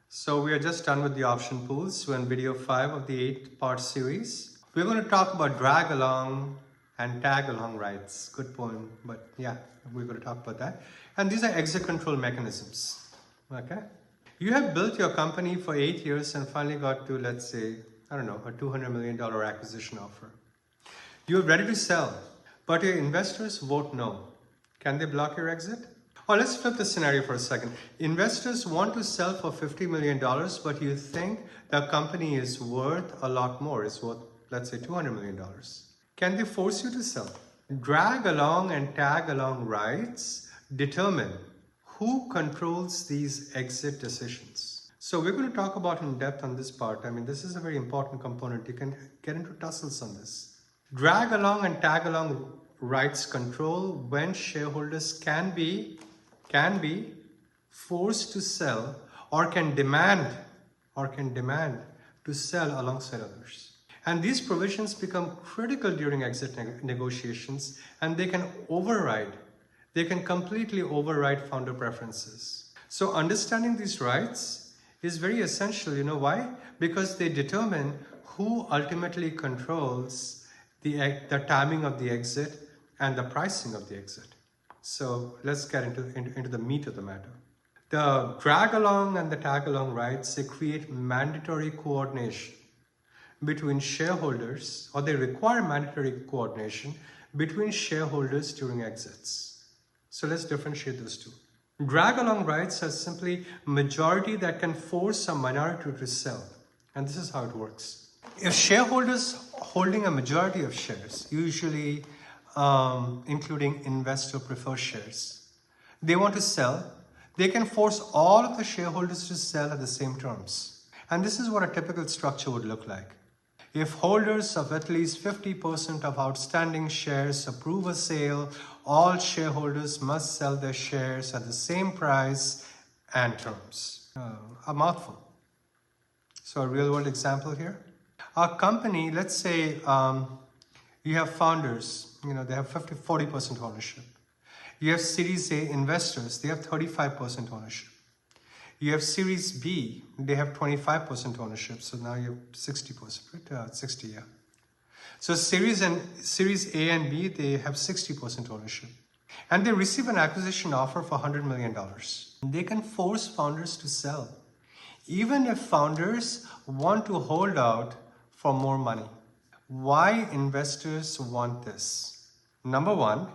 So we are just done with the option pools. We're in video 5 of the 8-part series. We're going to talk about drag along and tag along rights. Good poem, but yeah, we're going to talk about that. And these are exit control mechanisms. Okay? You have built your company for 8 years and finally got to, let's say, I don't know, a $200 million acquisition offer. You're ready to sell, but your investors vote no. Can they block your exit? Or let's flip the scenario for a second. Investors want to sell for $50 million, but you think the company is worth a lot more. It's worth, let's say, $200 million. Can they force you to sell? Drag along and tag along rights determine who controls these exit decisions. So we're going to talk about in depth on this part. I mean, this is a very important component. You can get into tussles on this. Drag along and tag along rights control when shareholders can be forced to sell or can demand to sell alongside others. And these provisions become critical during exit negotiations, and they can completely override founder preferences. So understanding these rights is very essential. You know why? Because they determine who ultimately controls the timing of the exit and the pricing of the exit. So let's get into the meat of the matter. The drag along and the tag along rights, they create mandatory coordination between shareholders, or they require mandatory coordination between shareholders during exits. So let's differentiate those two. Drag along rights are simply majority that can force a minority to sell. And this is how it works. If shareholders holding a majority of shares, usually including investor preferred shares, they want to sell, they can force all of the shareholders to sell at the same terms. And this is what a typical structure would look like. If holders of at least 50% of outstanding shares approve a sale, all shareholders must sell their shares at the same price and terms. A mouthful. So a real world example here. A company, let's say you have founders, they have 40% ownership. You have Series A investors, they have 35% ownership. You have Series B, they have 25% ownership. So now you have 60%, right? 60, yeah. So Series A and B, they have 60% ownership. And they receive an acquisition offer for $100 million. They can force founders to sell, even if founders want to hold out for more money. Why investors want this? Number one,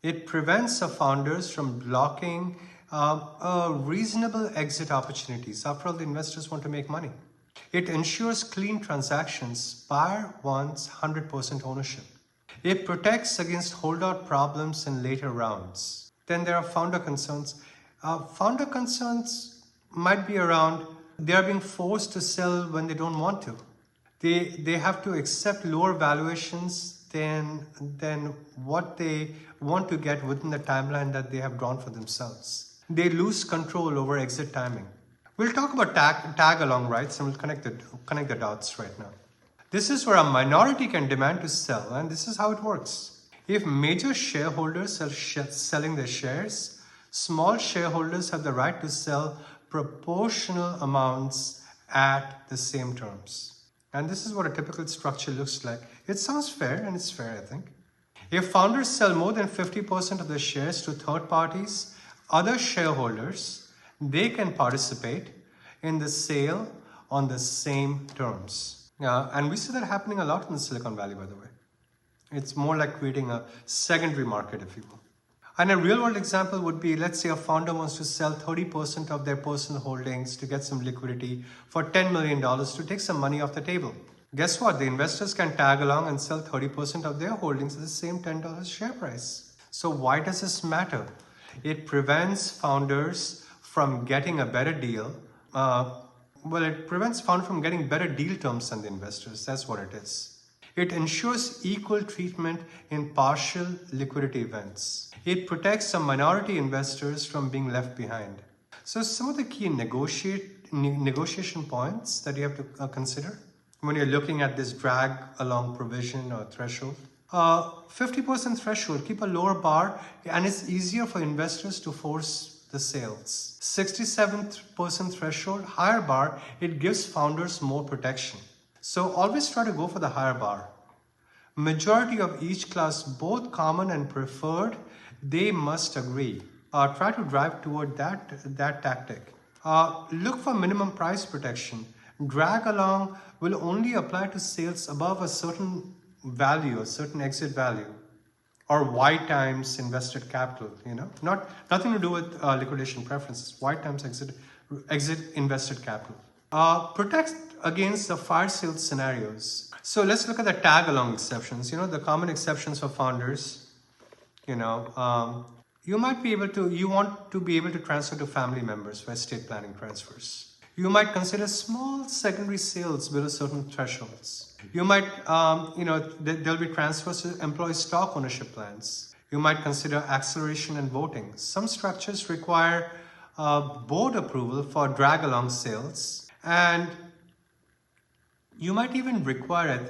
it prevents the founders from blocking reasonable exit opportunities. After all, the investors want to make money. It ensures clean transactions. Buyer wants 100% ownership. It protects against holdout problems in later rounds. Then there are founder concerns. Founder concerns might be around they are being forced to sell when they don't want to. They have to accept lower valuations than what they want to get within the timeline that they have drawn for themselves. They lose control over exit timing. We'll talk about tag along rights and we'll connect the dots right now. This is where a minority can demand to sell, and this is how it works. If major shareholders are selling their shares, small shareholders have the right to sell proportional amounts at the same terms. And this is what a typical structure looks like. It sounds fair, and it's fair, I think. If founders sell more than 50% of their shares to third parties, other shareholders, they can participate in the sale on the same terms. And we see that happening a lot in the Silicon Valley, by the way. It's more like creating a secondary market, if you will. And a real-world example would be, let's say a founder wants to sell 30% of their personal holdings to get some liquidity for $10 million to take some money off the table. Guess what? The investors can tag along and sell 30% of their holdings at the same $10 share price. So why does this matter? It prevents founders from getting a better deal. It prevents founders from getting better deal terms than the investors. That's what it is. It ensures equal treatment in partial liquidity events. It protects some minority investors from being left behind. So some of the key negotiation points that you have to consider when you're looking at this drag along provision or threshold. 50% threshold, keep a lower bar, and it's easier for investors to force the sales. 67% threshold, higher bar, it gives founders more protection. So always try to go for the higher bar. Majority of each class, both common and preferred, they must agree. Try to drive toward that tactic. Look for minimum price protection. Drag along will only apply to sales above a certain value, a certain exit value, or Y times invested capital. Nothing to do with liquidation preferences. Y times exit invested capital. Protect against the fire sale scenarios. So let's look at the tag along exceptions. The common exceptions for founders. You want to be able to transfer to family members for estate planning transfers. You might consider small secondary sales below certain thresholds. You might, there'll be transfers to employee stock ownership plans. You might consider acceleration and voting. Some structures require board approval for drag along sales, and you might even require,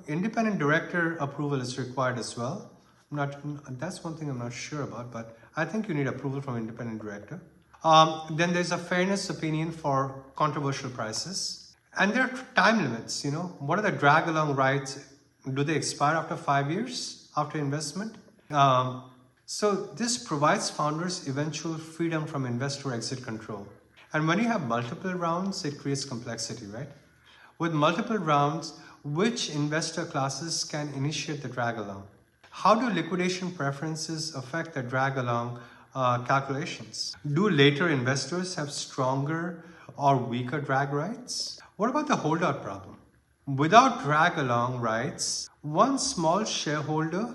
independent director approval is required as well. That's one thing I'm not sure about, but I think you need approval from independent director. Then there's a fairness opinion for controversial prices. And there are time limits, What are the drag along rights? Do they expire after 5 years after investment? So this provides founders eventual freedom from investor exit control. And when you have multiple rounds, it creates complexity, right? With multiple rounds, which investor classes can initiate the drag along? How do liquidation preferences affect the drag along calculations? Do later investors have stronger or weaker drag rights? What about the holdout problem? Without drag along rights, one small shareholder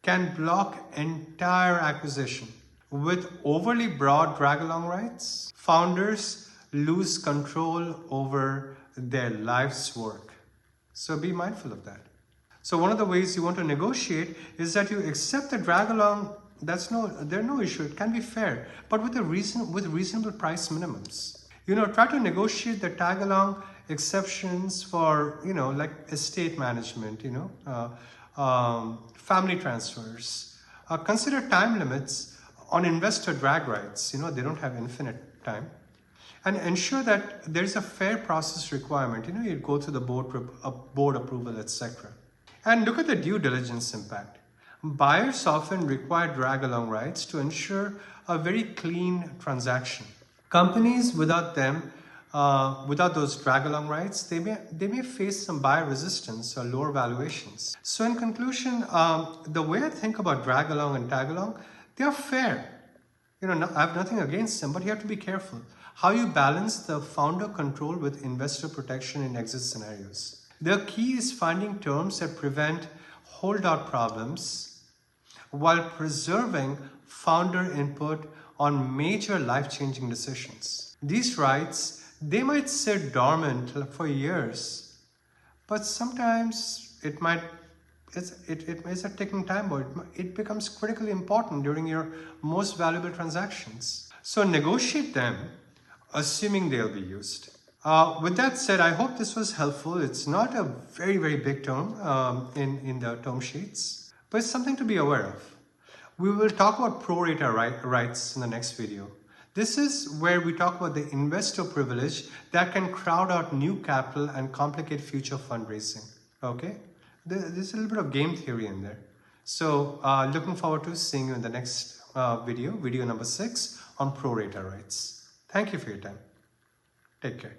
can block entire acquisition. With overly broad drag along rights, founders lose control over their life's work. So be mindful of that. So one of the ways you want to negotiate is that you accept the drag along. There's no issue. It can be fair, but with reasonable price minimums. Try to negotiate the tag along exceptions for like estate management. Family transfers. Consider time limits on investor drag rights. They don't have infinite time. And ensure that there's a fair process requirement. You go through the board approval, etc. And look at the due diligence impact. Buyers often require drag along rights to ensure a very clean transaction. Companies without those drag along rights, they may face some buyer resistance or lower valuations. So in conclusion, the way I think about drag along and tag along, they are fair. I have nothing against them, but you have to be careful how you balance the founder control with investor protection in exit scenarios. The key is finding terms that prevent holdout problems while preserving founder input on major life-changing decisions. These rights, they might sit dormant for years, but sometimes it's a ticking time bomb. It becomes critically important during your most valuable transactions. So negotiate them, assuming they'll be used. With that said, I hope this was helpful. It's not a very, very big term in the term sheets, but it's something to be aware of. We will talk about pro rata rights in the next video. This is where we talk about the investor privilege that can crowd out new capital and complicate future fundraising. Okay? There's a little bit of game theory in there. So looking forward to seeing you in the next video number 6 on pro rata rights. Thank you for your time. Take care.